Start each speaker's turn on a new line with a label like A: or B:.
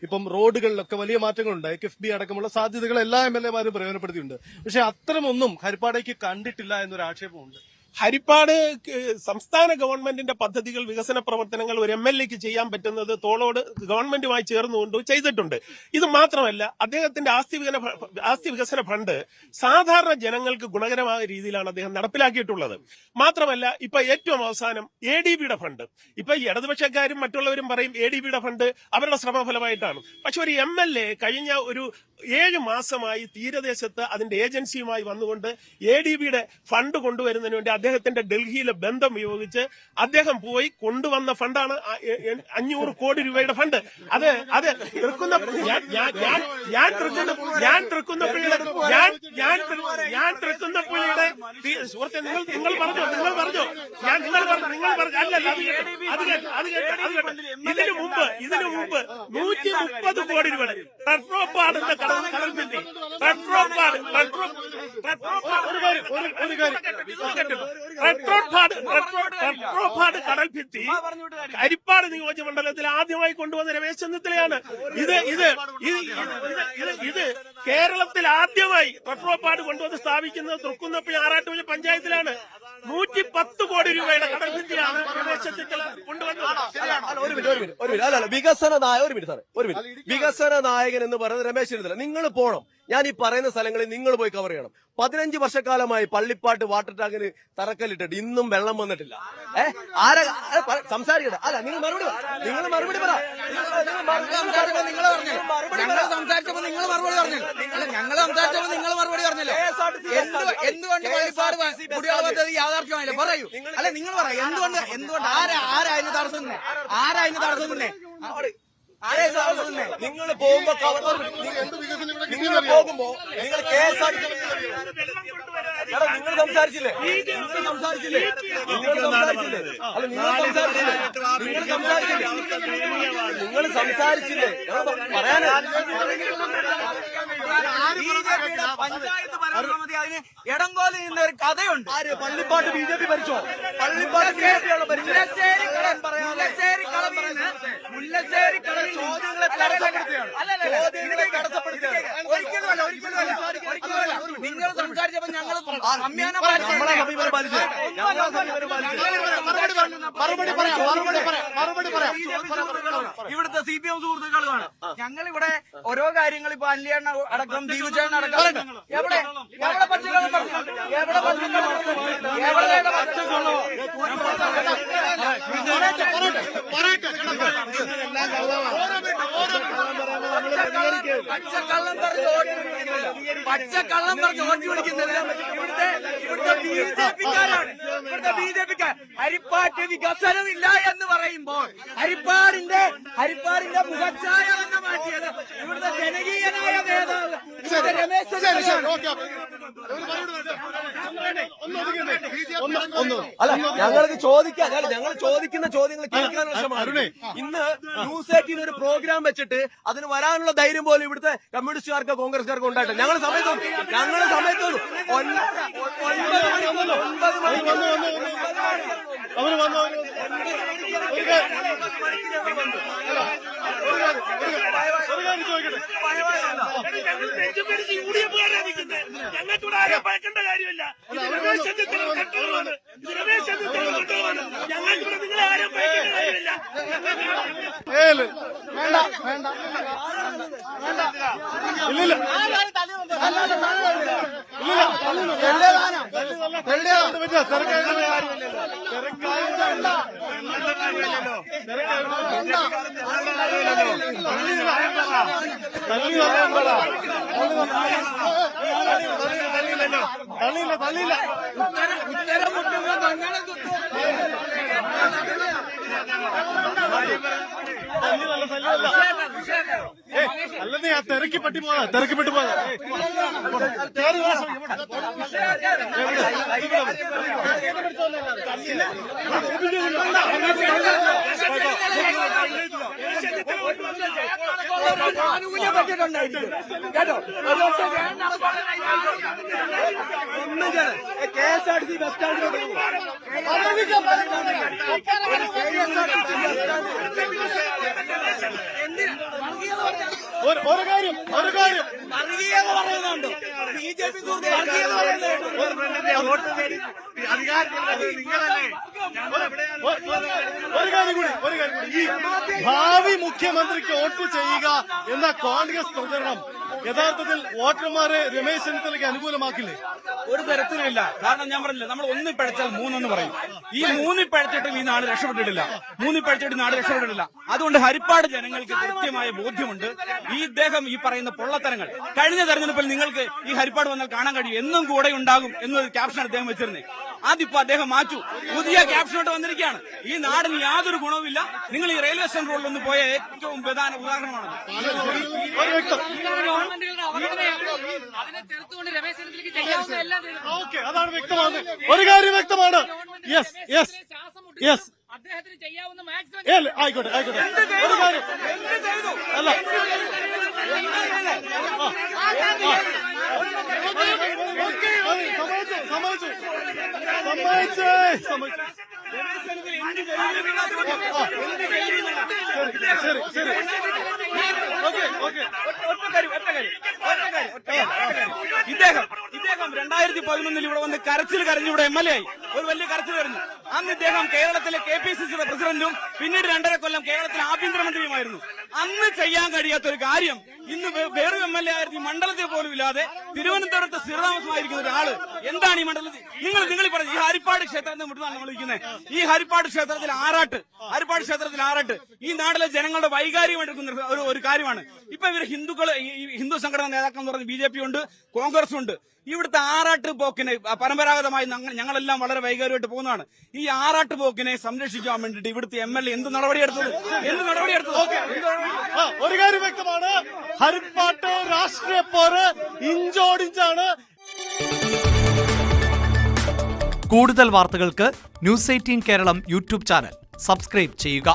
A: ഇപ്പം റോഡുകളിലൊക്കെ വലിയ മാറ്റങ്ങളുണ്ട്. കിഫ്ബി അടക്കമുള്ള സാധ്യതകൾ എല്ലാ MLA മാരും പ്രയോജനപ്പെടുത്തിയിട്ടുണ്ട്. പക്ഷെ അത്തരമൊന്നും ഹരിപ്പാടേക്ക് കണ്ടിട്ടില്ല എന്നൊരു ആക്ഷേപമുണ്ട്.
B: ഹരിപ്പാട് സംസ്ഥാന ഗവൺമെന്റിന്റെ പദ്ധതികൾ, വികസന പ്രവർത്തനങ്ങൾ ഒരു MLAക്ക് ചെയ്യാൻ പറ്റുന്നത് തോളോട് ഗവൺമെന്റുമായി ചേർന്നുകൊണ്ട് ചെയ്തിട്ടുണ്ട്. ഇത് മാത്രമല്ല, അദ്ദേഹത്തിന്റെ ആസ്തി വികസന ഫണ്ട് സാധാരണ ജനങ്ങൾക്ക് ഗുണകരമായ രീതിയിലാണ് അദ്ദേഹം നടപ്പിലാക്കിയിട്ടുള്ളത്. മാത്രമല്ല, ഇപ്പൊ ഏറ്റവും അവസാനം ADBയുടെ ഫണ്ട്, ഇപ്പൊ ഇടതുപക്ഷക്കാരും മറ്റുള്ളവരും പറയും ADBയുടെ ഫണ്ട് അവരുടെ ശ്രമഫലമായിട്ടാണ്. പക്ഷെ ഒരു MLA കഴിഞ്ഞ ഒരു 7 മാസമായി തീരദേശത്ത് അതിന്റെ ഏജൻസിയുമായി വന്നുകൊണ്ട് ADBയുടെ ഫണ്ട് കൊണ്ടുവരുന്നതിന് വേണ്ടി അദ്ദേഹത്തിന്റെ ഡൽഹിയിലെ ബന്ധം ഉപയോഗിച്ച് അദ്ദേഹം പോയി കൊണ്ടുവന്ന ഫണ്ടാണ് 500 കോടി രൂപയുടെ ഫണ്ട്. അത് തൃക്കുന്നപ്പുഴയുടെ സുഹൃത്തെ, നിങ്ങൾ പറഞ്ഞു ഇതിനു മുമ്പ് 130 കോടി രൂപ പെട്രോപാടിന്റെ കടൽഭിത്തി, പെട്രോപാട് കടൽഭിത്തി ഹരിപ്പാട് നിയോജക മണ്ഡലത്തിൽ ആദ്യമായി കൊണ്ടുവന്ന രമേശ് ചെന്നിത്തലയാണ്. ഇത് കേരളത്തിൽ ആദ്യമായി പെട്രോപാട് കൊണ്ടുവന്ന് സ്ഥാപിക്കുന്നത് തൃക്കുന്നപ്പുഴ ആറാട്ടുപുഴ പഞ്ചായത്തിലാണ്. 110 കോടി രൂപയുടെ കടൽഭിത്തിയാണ് രമേശ് ചെന്നിത്തല കൊണ്ടുവന്നത്.
C: വികസന നായകൻ എന്ന് പറയുന്നത് രമേശ് ചെന്നിത്തല. നിങ്ങൾ പോണം, ഞാൻ ഈ പറയുന്ന സ്ഥലങ്ങളിൽ നിങ്ങൾ പോയി കവർ ചെയ്യണം. 15 വർഷക്കാലമായി പള്ളിപ്പാട്ട് വാട്ടർ ടാങ്കിന് തറക്കല്ലിട്ടിട്ട് ഇന്നും വെള്ളം വന്നിട്ടില്ല. സംസാരിക്കട്ടെ. അല്ല, നിങ്ങൾ മറുപടി പറ. ഞങ്ങൾ സംസാരിച്ചപ്പോ നിങ്ങൾ മറുപടി പറഞ്ഞല്ലോ. എന്തുകൊണ്ട് പള്ളിപ്പാട് കുടിവെള്ള പദ്ധതി യാഥാർത്ഥ്യമായില്ല? പറയൂ. അല്ല, നിങ്ങൾ പറയൂ. എന്തുകൊണ്ട് ആരായിരുന്നു തടസ്സം നിന്നേ? നിങ്ങൾ പോകുമ്പോ നിങ്ങൾ KSRTC നിങ്ങൾ സംസാരിച്ചില്ലേ? പറയാനാ പഞ്ചായത്ത് ഭരണസമിതി അതിന് ഇടംകോലിൽ നിന്ന ഒരു കഥയുണ്ട്. പള്ളിപ്പാട്ട് BJP ഭരിച്ചോ? പള്ളിപ്പാട്ട് മുല്ലശ്ശേരി കളവിൽ ചോദ്യങ്ങളെ തടസ്സപ്പെടുത്തുകയാണ്. ഒരിക്കലുമല്ല. നിങ്ങൾ സംസാരിച്ചപ്പോ ഞങ്ങൾ ഇവിടുത്തെ CPM സുഹൃത്തുക്കളാണ്. ഞങ്ങളിവിടെ ഓരോ കാര്യങ്ങൾ ഇപ്പൊ അല്ലിയണ്ണ അടക്കം ദീപചേട്ടൻ അടക്കം എവിടെ പച്ചക്കള്ളം പറഞ്ഞു? പച്ചക്കള്ളം പറഞ്ഞ് വോട്ട് പിടിക്കുന്നത് ഇവിടുത്തെ BJPക്കാരാണ്. BJPക്കാർ ഹരിപ്പാട്ട് വികസനമില്ല എന്ന് പറയുമ്പോൾ ഹരിപ്പാടിന്റെ മുഖച്ഛായ തന്നെ മാറ്റിയത് ഇവിടുത്തെ ജനകീയനായ നേതാവ് രമേശ് അല്ല, ഞങ്ങൾക്ക് ചോദിക്കാൻ, ഞങ്ങൾ ചോദിക്കുന്ന ചോദ്യങ്ങൾ കേൾക്കാനുള്ള ശ്രമമാണ്. ഇന്ന് ന്യൂസ് 18 ഒരു പ്രോഗ്രാം വെച്ചിട്ട് അതിന് വരാനുള്ള ധൈര്യം പോലും ഇവിടുത്തെ കമ്മ്യൂണിസ്റ്റുകാർക്കോ കോൺഗ്രസ്സുകാർക്കോ ഉണ്ടായിട്ടില്ല. ഞങ്ങളുടെ സമയത്ത്
B: ഞങ്ങൾക്കിവിടെ ആരും ഭയക്കേണ്ട കാര്യമില്ല. ഞങ്ങൾക്കിവിടെ നിങ്ങളെ ആരും ഭയക്കേണ്ട കാര്യമില്ല.
A: അല്ലെന്നേ ആ തിരക്കിപ്പെട്ടി പോകാ
C: ആനുകൂല്യപ്പെട്ടിട്ടുണ്ടായിരിക്കും കേട്ടോ. KSRTC ബസ് സ്റ്റാൻഡിലോട്ട് എന്തിനാ
A: ഒരു കാര്യം
C: വർഗീയത പറയുന്നുണ്ട്. BJP വർഗീയത
A: ഒരു കാര്യം കൂടി ഈ ഭാവി മുഖ്യമന്ത്രിക്ക് വോട്ട് ചെയ്യുക എന്ന കോൺഗ്രസ് പ്രചരണം യഥാർത്ഥത്തിൽ വോട്ടർമാരെ രമേശ് ചെന്നിത്തലയ്ക്ക് അനുകൂലമാക്കില്ലേ?
D: ഒരു തരത്തിലുമില്ല. കാരണം ഞാൻ പറഞ്ഞില്ല, നമ്മൾ ഒന്നി പഴച്ചാൽ മൂന്നെന്ന് പറയും. ഈ മൂന്നി പഴച്ചിട്ടും ഈ നാട് രക്ഷപ്പെട്ടിട്ടില്ല. അതുകൊണ്ട് ഹരിപ്പാട് ജനങ്ങൾക്ക് കൃത്യമായ ബോധ്യമുണ്ട്. ഇദ്ദേഹം ഈ പറയുന്ന പൊള്ളത്തരങ്ങൾ കഴിഞ്ഞ തെരഞ്ഞെടുപ്പിൽ നിങ്ങൾക്ക് ഈ ഹരിപ്പാട് വന്നാൽ കാണാൻ കഴിയും. എന്നും കൂടെ ഉണ്ടാകും എന്നൊരു ക്യാപ്ഷൻ അദ്ദേഹം വെച്ചിരുന്നേ. അതിപ്പോ അദ്ദേഹം മാറ്റു, പുതിയ ക്യാപ്ഷനോട്ട് വന്നിരിക്കുകയാണ്. ഈ നാടിന് യാതൊരു ഗുണവുമില്ല. നിങ്ങൾ ഈ റെയിൽവേ സ്റ്റേഷൻ റോഡിൽ ഒന്ന് പോയ ഏറ്റവും പ്രധാന ഉദാഹരണമാണ്.
A: അതാണ് വ്യക്തമാണ്. ഒരു കാര്യം വ്യക്തമാണ്. യെസ്
E: അദ്ദേഹത്തിന് ചെയ്യാവുന്ന
A: ആയിക്കോട്ടെ. ഒരു കാര്യം അല്ല, സമ്മതിച്ചു. ശരി.
D: ഇദ്ദേഹം 2011 ഇവിടെ വന്ന് കരഞ്ഞു. ഇവിടെ MLA ആയി ഒരു വലിയ കരച്ചിൽ വരുന്നു. അന്ന് ഇദ്ദേഹം കേരളത്തിലെ KPCC പ്രസിഡന്റും പിന്നീട് 2.5 കൊല്ലം കേരളത്തിലെ ആഭ്യന്തരമന്ത്രിയുമായിരുന്നു. അന്ന് ചെയ്യാൻ കഴിയാത്ത ഒരു കാര്യം ഇന്ന് വേറൊരു MLA ആയിരുന്നു മണ്ഡലത്തിൽ പോലും ഇല്ലാതെ തിരുവനന്തപുരത്ത് സ്ഥിരതാമസമായിരിക്കുന്ന ഒരാള് എന്താണ് ഈ മണ്ഡലത്തിൽ നിങ്ങൾ പറഞ്ഞു. ഈ ഹരിപ്പാട് ക്ഷേത്രത്തിൽ വിടുന്നതാണ് നമ്മൾ ഇരിക്കുന്നത്. ഈ ഹരിപ്പാട് ക്ഷേത്രത്തിൽ ആറാട്ട് ഈ നാട്ടിലെ ജനങ്ങളുടെ വൈകാരികമായിട്ടിരിക്കുന്ന ഒരു കാര്യമാണ്. ഇപ്പൊ ഇവര് ഹിന്ദു സംഘടനാ നേതാക്കൾ എന്ന് പറഞ്ഞ BJP ഉണ്ട്, കോൺഗ്രസ് ഉണ്ട്. ഇവിടുത്തെ ആറാട്ട് പോക്കിനെ പരമ്പരാഗതമായി ഞങ്ങളെല്ലാം വളരെ വൈകാരികമായിട്ട് പോകുന്നതാണ്. ഈ ആറാട്ട് പോക്കിനെ സംരക്ഷിക്കാൻ വേണ്ടിയിട്ട് ഇവിടുത്തെ MLA എന്ത് നടപടിയെടുത്തത്?
A: ഒരു കാര്യം വ്യക്തമാണ്. ഹരിപ്പാട്ട് രാഷ്ട്രീയ പോര് ഇഞ്ചോടിഞ്ചാണ്.
F: കൂടുതൽ വാർത്തകൾക്ക് News 18 Keralam YouTube channel subscribe ചെയ്യുക.